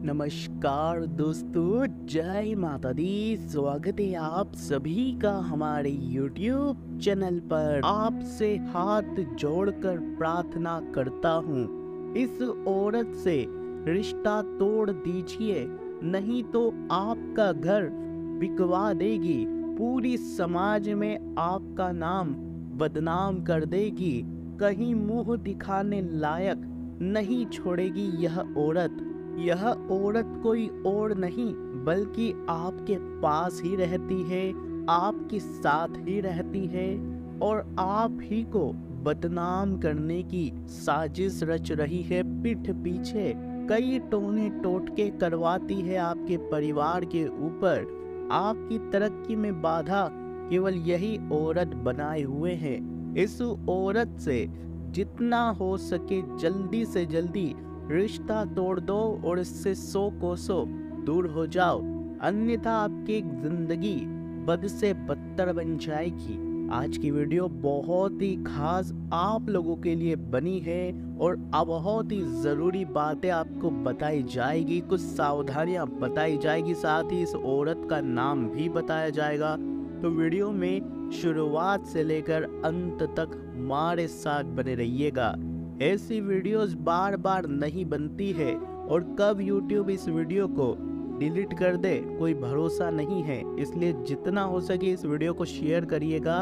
नमस्कार दोस्तों, जय माता दी। स्वागत है आप सभी का हमारे YouTube चैनल पर। आपसे हाथ जोड़कर प्रार्थना करता हूँ, इस औरत से रिश्ता तोड़ दीजिए, नहीं तो आपका घर बिकवा देगी, पूरी समाज में आपका नाम बदनाम कर देगी, कहीं मुंह दिखाने लायक नहीं छोड़ेगी यह औरत। यह औरत कोई और नहीं बल्कि आपके पास ही रहती है, आपके साथ ही रहती है और आप ही को बदनाम करने की साजिश रच रही है। पीठ पीछे कई टोने टोटके करवाती है आपके परिवार के ऊपर। आपकी तरक्की में बाधा केवल यही औरत बनाए हुए है। इस औरत से जितना हो सके जल्दी से जल्दी रिश्ता तोड़ दो और इससे 100 कोसों दूर हो जाओ, अन्यथा आपकी जिंदगी बद से बदतर बन जाएगी। आज की वीडियो बहुत ही खास आप लोगों के लिए बनी है और बहुत ही जरूरी बातें आपको बताई जाएगी, कुछ सावधानियां बताई जाएगी, साथ ही इस औरत का नाम भी बताया जाएगा। तो वीडियो में शुरुआत से लेकर अंत तक हमारे साथ बने रहिएगा। ऐसी वीडियोस बार बार नहीं बनती है और कब YouTube इस वीडियो को डिलीट कर दे कोई भरोसा नहीं है, इसलिए जितना हो सके इस वीडियो को शेयर करिएगा,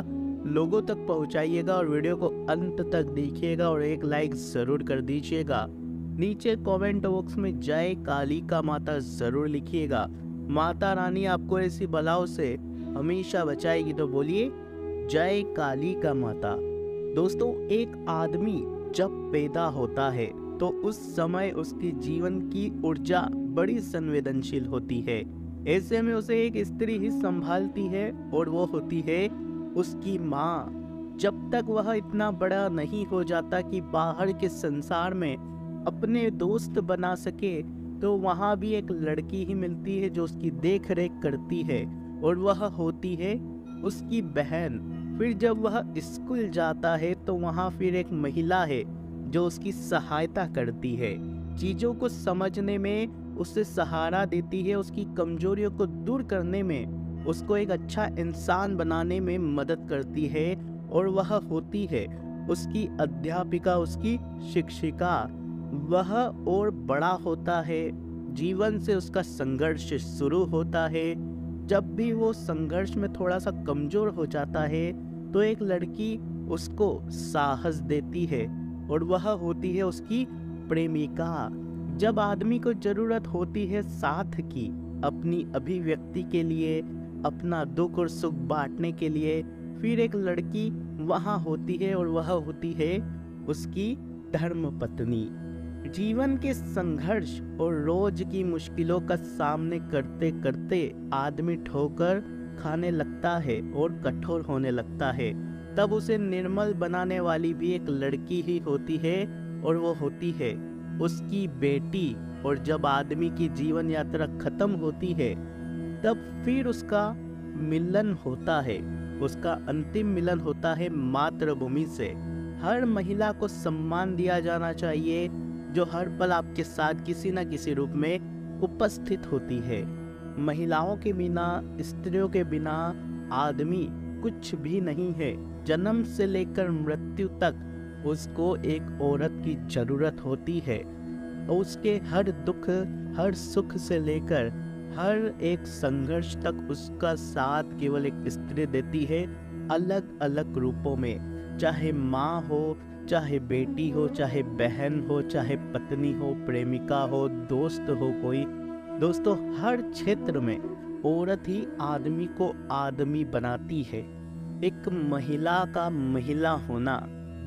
लोगों तक पहुंचाइएगा और वीडियो को अंत तक देखिएगा और एक लाइक जरूर कर दीजिएगा। नीचे कमेंट बॉक्स में जय कालिका माता जरूर लिखिएगा। माता रानी आपको ऐसी बलाओं से हमेशा बचाएगी, तो बोलिए जय कालिका माता। दोस्तों, एक आदमी जब पैदा होता है तो उस समय उसके जीवन की ऊर्जा बड़ी संवेदनशील होती है। ऐसे में उसे एक स्त्री ही संभालती है और वो होती है उसकी माँ। जब तक वह इतना बड़ा नहीं हो जाता कि बाहर के संसार में अपने दोस्त बना सके, तो वहाँ भी एक लड़की ही मिलती है जो उसकी देख रेख करती है और वह होती है उसकी बहन। फिर जब वह स्कूल जाता है तो वहाँ फिर एक महिला है जो उसकी सहायता करती है, चीज़ों को समझने में उसे सहारा देती है, उसकी कमजोरियों को दूर करने में, उसको एक अच्छा इंसान बनाने में मदद करती है और वह होती है उसकी अध्यापिका, उसकी शिक्षिका। वह और बड़ा होता है, जीवन से उसका संघर्ष शुरू होता है। जब भी वो संघर्ष में थोड़ा सा कमजोर हो जाता है तो एक लड़की उसको साहस देती है और वह होती है उसकी प्रेमिका। जब आदमी को जरूरत होती है साथ की, अपनी अभिव्यक्ति के लिए, अपना दुख और सुख बांटने के लिए, फिर एक लड़की वहाँ होती है और वह होती है उसकी धर्मपत्नी। जीवन के संघर्ष और रोज की मुश्किलों का सामने करते करते आदमी ठोकर खाने लगता है और कठोर होने लगता है, तब उसे निर्मल बनाने वाली भी एक लड़की ही होती है और वो होती है उसकी बेटी। और जब आदमी की जीवन यात्रा खत्म होती है तब फिर उसका मिलन होता है, उसका अंतिम मिलन होता है मातृभूमि से। हर महिला को सम्मान दिया जाना चाहिए जो हर पल आपके साथ किसी न किसी रूप में उपस्थित होती है। महिलाओं के बिना, स्त्रियों के बिना आदमी कुछ भी नहीं है। जन्म से लेकर मृत्यु तक उसको एक औरत की जरूरत होती है। उसके हर दुख, हर सुख से लेकर हर एक संघर्ष तक उसका साथ केवल एक स्त्री देती है, अलग अलग रूपों में। चाहे माँ हो, चाहे बेटी हो, चाहे बहन हो, चाहे पत्नी हो, प्रेमिका हो, दोस्त हो कोई। दोस्तों, हर क्षेत्र में औरत ही आदमी को आदमी बनाती है। एक महिला का महिला होना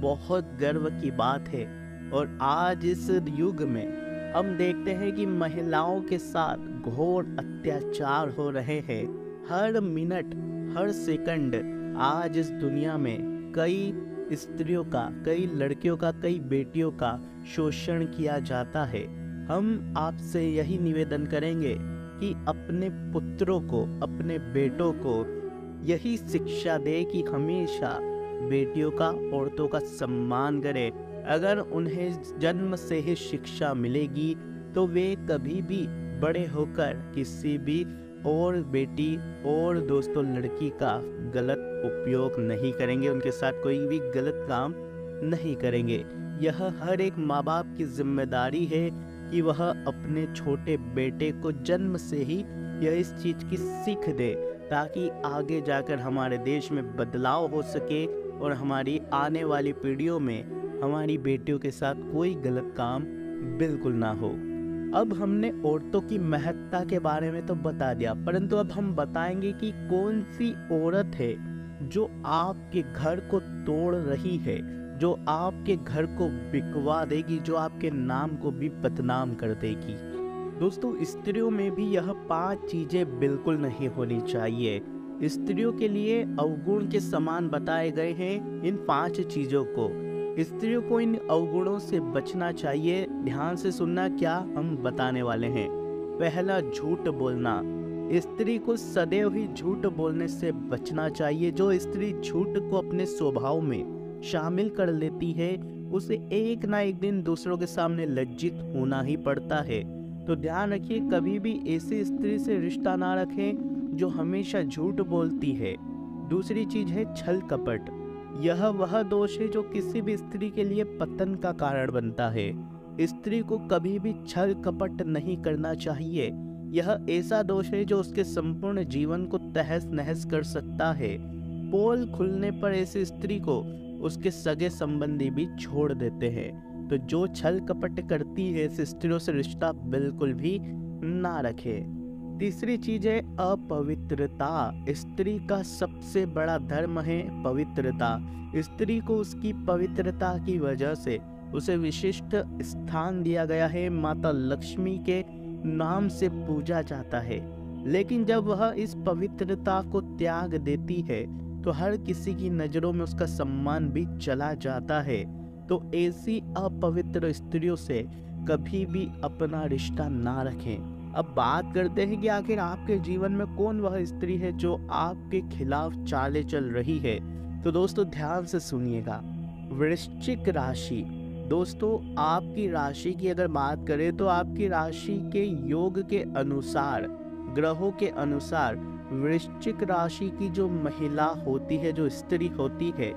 बहुत गर्व की बात है और आज इस युग में हम देखते हैं कि महिलाओं के साथ घोर अत्याचार हो रहे हैं। हर मिनट, हर सेकंड आज इस दुनिया में कई स्त्रियों का, कई लड़कियों का, कई बेटियों का शोषण किया जाता है। हम आपसे यही निवेदन करेंगे कि अपने पुत्रों को, अपने बेटों को यही शिक्षा दे कि हमेशा बेटियों का, औरतों का सम्मान करें। अगर उन्हें जन्म से ही शिक्षा मिलेगी तो वे कभी भी बड़े होकर किसी भी और बेटी और दोस्तों लड़की का गलत उपयोग नहीं करेंगे, उनके साथ कोई भी गलत काम नहीं करेंगे। यह हर एक माँ बाप की जिम्मेदारी है कि वह अपने छोटे बेटे को जन्म से ही यह इस चीज़ की सीख दे, ताकि आगे जाकर हमारे देश में बदलाव हो सके और हमारी आने वाली पीढ़ियों में हमारी बेटियों के साथ कोई गलत काम बिल्कुल ना हो। अब हमने औरतों की महत्ता के बारे में तो बता दिया, परंतु अब हम बताएंगे कि कौन सी औरत है जो आपके घर को तोड़ रही है, जो आपके घर को बिकवा देगी, जो आपके नाम को भी बदनाम कर देगी। दोस्तों, स्त्रियों में भी यह 5 चीजें बिल्कुल नहीं होनी चाहिए। स्त्रियों के लिए अवगुण के समान बताए गए हैं इन 5 चीजों को। स्त्रियों को इन अवगुणों से बचना चाहिए। ध्यान से सुनना क्या हम बताने वाले हैं। पहला, झूठ बोलना। स्त्री को सदैव ही झूठ बोलने से बचना चाहिए। जो स्त्री झूठ को अपने स्वभाव में शामिल कर लेती है, उसे एक ना एक दिन दूसरों के सामने लज्जित होना ही पड़ता है। तो ध्यान रखिए, कभी भी ऐसी स्त्री से रिश्ता ना रखें जो हमेशा झूठ बोलती है। दूसरी चीज है छल कपट। यह वह दोष है जो किसी भी स्त्री के लिए पतन का कारण बनता है। स्त्री को कभी भी छल कपट नहीं करना चाहिए। यह ऐसा दोष है जो उसके संपूर्ण जीवन को तहस नहस कर सकता है। पोल खुलने पर ऐसी स्त्री को उसके सगे संबंधी भी छोड़ देते हैं। तो जो छल कपट करती है, ऐसी स्त्रियों से रिश्ता बिल्कुल भी ना रखे। तीसरी चीज है अपवित्रता। स्त्री का सबसे बड़ा धर्म है पवित्रता। स्त्री को उसकी पवित्रता की वजह से उसे विशिष्ट स्थान दिया गया है। माता लक्ष्मी के नाम से पूजा जाता है। लेकिन जब वह इस पवित्रता को त्याग देती है तो हर किसी की नजरों में उसका सम्मान भी चला जाता है। तो ऐसी अपवित्र स्त्रियों से कभी भी अपना रिश्ता ना रखें। अब बात करते हैं कि आखिर आपके जीवन में कौन वह स्त्री है जो आपके खिलाफ चाले चल रही है। तो दोस्तों, ध्यान से सुनिएगा। वृश्चिक राशि। दोस्तों, आपकी राशि की अगर बात करें तो आपकी राशि के योग के अनुसार, ग्रहों के अनुसार, वृश्चिक राशि की जो महिला होती है, जो स्त्री होती है,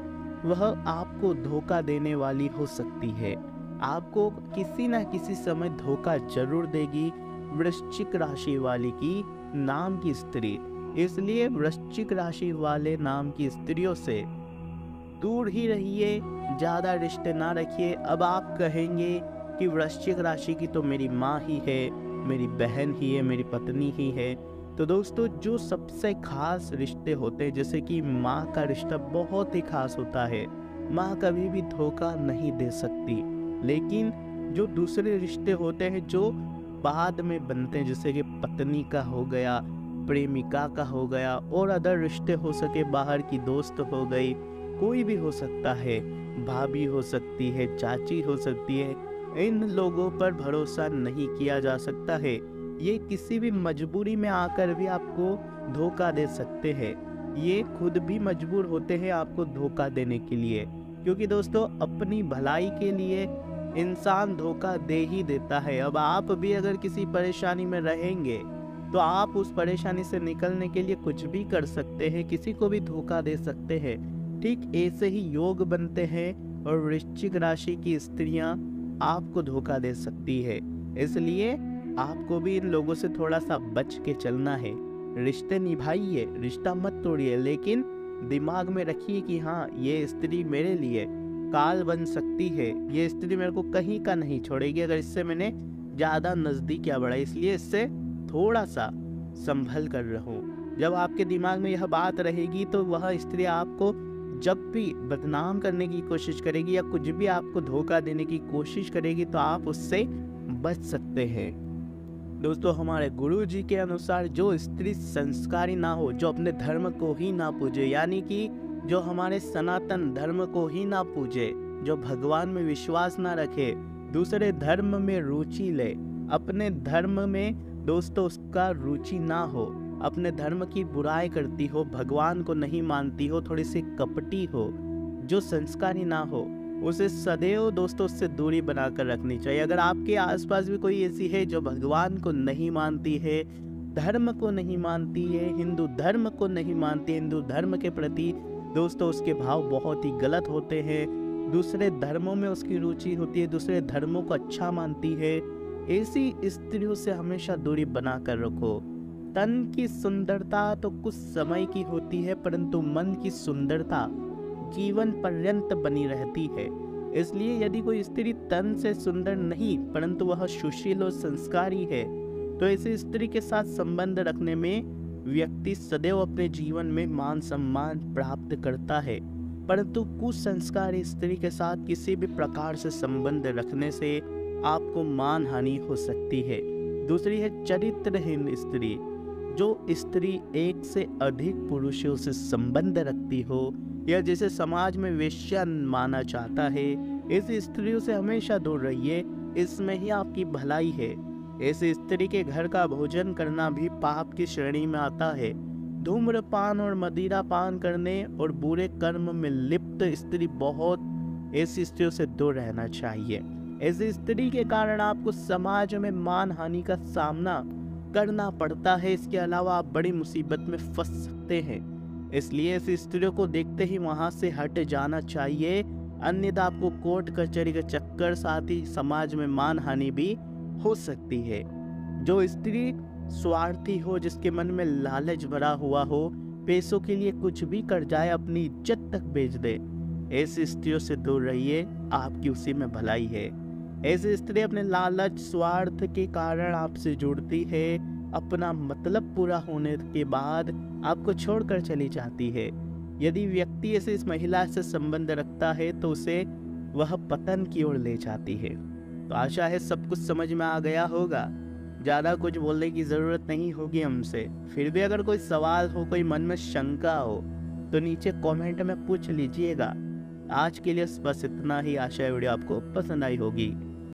वह आपको धोखा देने वाली हो सकती है। आपको किसी न किसी समय धोखा जरूर देगी वृश्चिक राशि वाली की नाम की स्त्री। इसलिए वृश्चिक राशि वाले नाम की स्त्रियों से दूर ही रहिए, ज्यादा रिश्ते ना रखिए। अब आप कहेंगे कि वृश्चिक राशि की तो मेरी माँ ही है, मेरी बहन ही है, मेरी पत्नी ही है। तो दोस्तों, जो सबसे खास रिश्ते होते हैं, जैसे कि माँ का रिश्ता बहुत ही खास होता है। माँ कभी भी धोखा नहीं दे सकती। लेकिन जो दूसरे रिश्ते होते हैं जो बाद में बनते हैं, जैसे कि पत्नी का हो गया, प्रेमिका का हो गया, और अदर रिश्ते हो सके, बाहर की दोस्त हो गई, कोई भी हो सकता है, भाभी हो सकती है, चाची हो सकती है। इन लोगों पर भरोसा नहीं किया जा सकता है। ये किसी भी मजबूरी में आकर भी आपको धोखा दे सकते हैं। ये खुद भी मजबूर होते हैं आपको धोखा देने के लिए, क्योंकि दोस्तों, अपनी भलाई के लिए इंसान धोखा दे ही देता है। अब आप भी अगर किसी परेशानी में रहेंगे तो आप उस परेशानी से निकलने के लिए कुछ भी कर सकते हैं, किसी को भी धोखा दे सकते हैं। ठीक ऐसे ही योग बनते हैं और वृश्चिक राशि की स्त्रियां आपको धोखा दे सकती है। इसलिए आपको भी इन लोगों से थोड़ा सा बच के चलना है। रिश्ते निभाइए, रिश्ता मत तोड़िए, लेकिन दिमाग में रखिए कि हाँ, ये स्त्री मेरे लिए काल बन सकती है। ये स्त्री मेरे को कहीं का नहीं छोड़ेगी अगर इससे मैंने ज्यादा नजदीक या बढ़ा। इसलिए इससे थोड़ा सा संभल कर रहूं। जब आपके दिमाग में यह बात रहेगी तो वह स्त्री आपको जब भी बदनाम करने की कोशिश करेगी या कुछ भी आपको धोखा देने की कोशिश करेगी तो आप उससे बच सकते हैं। दोस्तों, हमारे गुरु जी के अनुसार जो स्त्री संस्कारी ना हो, जो अपने धर्म को ही ना पूजे, यानी कि जो हमारे सनातन धर्म को ही ना पूजे, जो भगवान में विश्वास ना रखे, दूसरे धर्म में रुचि ले, अपने धर्म में दोस्तों उसका रुचि ना हो, अपने धर्म की बुराई करती हो, भगवान को नहीं मानती हो, थोड़ी सी कपटी हो, जो संस्कारी ना हो, उसे सदैव दोस्तों उससे दूरी बनाकर रखनी चाहिए। अगर आपके आसपास भी कोई ऐसी है जो भगवान को नहीं मानती है, धर्म को नहीं मानती है, हिंदू धर्म को नहीं मानती, हिंदू धर्म के प्रति दोस्तों उसके भाव बहुत ही गलत होते हैं, दूसरे धर्मों में उसकी रुचि होती है, दूसरे धर्मों को अच्छा मानती है, ऐसी स्त्रियों से हमेशा दूरी बना कर रखो। तन की सुंदरता तो कुछ समय की होती है, परंतु मन की सुंदरता जीवन पर्यंत बनी रहती है। इसलिए यदि कोई स्त्री तन से सुंदर नहीं परंतु वह सुशील और संस्कारी है, तो ऐसी स्त्री के साथ संबंध रखने में व्यक्ति सदैव अपने जीवन में मान सम्मान प्राप्त करता है। परंतु कुसंस्कारी स्त्री के साथ किसी भी प्रकार से संबंध रखने से आपको मान हानि हो सकती है। दूसरी है चरित्रहीन स्त्री। जो स्त्री एक से अधिक पुरुषों से संबंध रखती हो या जिसे समाज में वेश्या माना जाता है, ऐसी स्त्रियों से हमेशा दूर रहिए, इसमें ही आपकी भलाई है। ऐसी स्त्री के घर का भोजन करना भी पाप की श्रेणी में आता है। धूम्रपान और मदिरा पान करने और बुरे कर्म में लिप्त स्त्री बहुत ऐसी स्त्रियों से दूर रहना चाहिए। ऐसी स्त्री के कारण आपको समाज में मान हानि का सामना करना पड़ता है। इसके अलावा आप बड़ी मुसीबत में फंस सकते हैं। इसलिए ऐसी स्त्रियों को देखते ही वहां से हट जाना चाहिए, अन्यथा आपको कोर्ट कचहरी का चक्कर, साथ ही समाज में मान हानि भी हो सकती है। जो स्त्री स्वार्थी हो, जिसके मन में लालच भरा हुआ हो, पैसों के लिए कुछ भी कर जाए, अपनी इज्जत तक बेच दे, ऐसी स्त्रियों से दूर रहिए, आपकी उसी में भलाई है। ऐसी स्त्री अपने लालच स्वार्थ के कारण आपसे जुड़ती है, अपना मतलब पूरा होने के बाद आपको छोड़कर चली जाती है। यदि व्यक्ति ऐसे इस महिला से संबंध रखता है तो उसे वह पतन की ओर ले जाती है। तो आशा है सब कुछ समझ में आ गया होगा, ज़्यादा कुछ बोलने की ज़रूरत नहीं होगी हमसे। फिर भी अगर कोई सवाल हो, कोई मन में शंका हो, तो नीचे कमेंट में पूछ लीजिएगा। आज के लिए बस इतना ही। आशा है वीडियो आपको पसंद आई होगी।